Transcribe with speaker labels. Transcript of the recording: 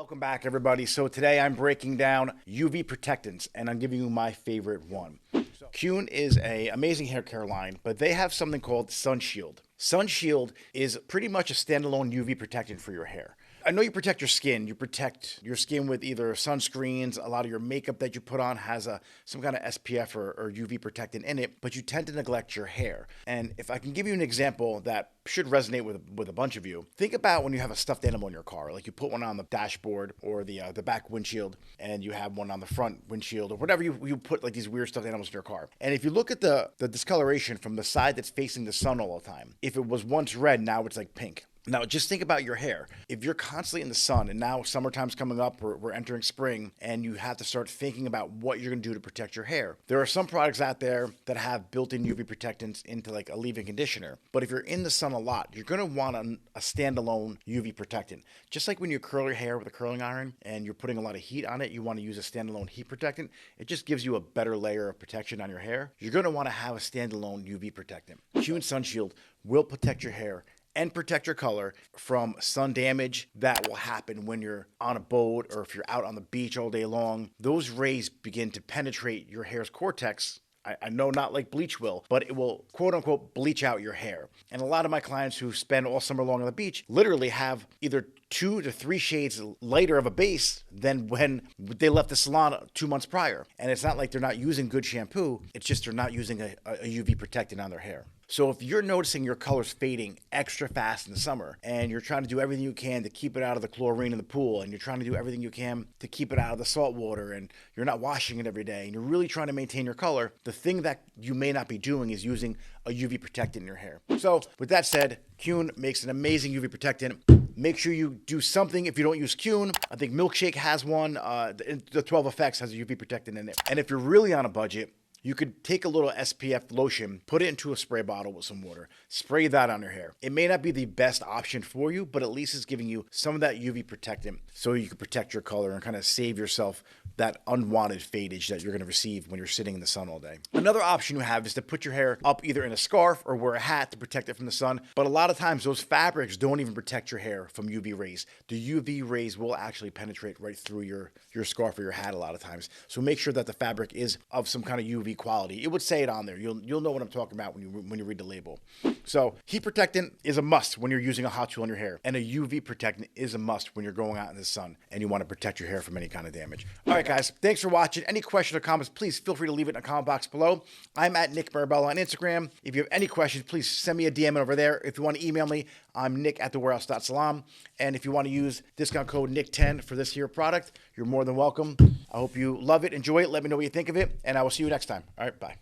Speaker 1: Welcome back, everybody. So today I'm breaking down UV protectants, and I'm giving you my favorite one. Keune is an amazing hair care line, but they have something called Sun Shield. Sun Shield is pretty much a standalone UV protectant for your hair. I know you protect your skin. You protect your skin with either sunscreens. A lot of your makeup that you put on has some kind of SPF or UV protectant in it, but you tend to neglect your hair. And if I can give you an example that should resonate with a bunch of you, think about when you have a stuffed animal in your car. Like you put one on the dashboard or the back windshield, and you have one on the front windshield or whatever you put, like these weird stuffed animals in your car. And if you look at the discoloration from the side that's facing the sun all the time, if it was once red, now it's like pink. Now, just think about your hair. If you're constantly in the sun, and now summertime's coming up, we're entering spring, and you have to start thinking about what you're going to do to protect your hair. There are some products out there that have built-in UV protectants into like a leave-in conditioner. But if you're in the sun a lot, you're going to want a standalone UV protectant. Just like when you curl your hair with a curling iron and you're putting a lot of heat on it, you want to use a standalone heat protectant. It just gives you a better layer of protection on your hair. You're going to want to have a standalone UV protectant. Keune Sun Shield will protect your hair and protect your color from sun damage that will happen when you're on a boat or if you're out on the beach all day long. Those rays begin to penetrate your hair's cortex. I know not like bleach will, but it will quote unquote bleach out your hair. And a lot of my clients who spend all summer long on the beach literally have either 2 to 3 shades lighter of a base than when they left the salon 2 months prior. And it's not like they're not using good shampoo, it's just they're not using a UV protectant on their hair. So if you're noticing your colors fading extra fast in the summer and you're trying to do everything you can to keep it out of the chlorine in the pool, and you're trying to do everything you can to keep it out of the salt water, and you're not washing it every day, and you're really trying to maintain your color, the thing that you may not be doing is using a UV protectant in your hair. So with that said, Keune makes an amazing UV protectant. Make sure you do something if you don't use Keune. I think Milkshake has one. The 12 Effects has a UV protectant in it. And if you're really on a budget, you could take a little SPF lotion, put it into a spray bottle with some water, spray that on your hair. It may not be the best option for you, but at least it's giving you some of that UV protectant so you can protect your color and kind of save yourself that unwanted fadage that you're going to receive when you're sitting in the sun all day. Another option you have is to put your hair up either in a scarf or wear a hat to protect it from the sun. But a lot of times those fabrics don't even protect your hair from UV rays. The UV rays will actually penetrate right through your scarf or your hat a lot of times. So make sure that the fabric is of some kind of UV quality. It would say it on there. You'll know what I'm talking about when you read the label. So heat protectant is a must when you're using a hot tool on your hair, and a UV protectant is a must when you're going out in the sun and you want to protect your hair from any kind of damage. All right, guys, thanks for watching. Any questions or comments, please feel free to leave it in the comment box below. I'm at Nick Marabella on Instagram. If you have any questions, please send me a DM over there. If you want to email me, I'm nick@thewarehouse.salon. And if you want to use discount code Nick10 for this here product, you're more than welcome. I hope you love it, enjoy it. Let me know what you think of it, and I will see you next time. All right, bye.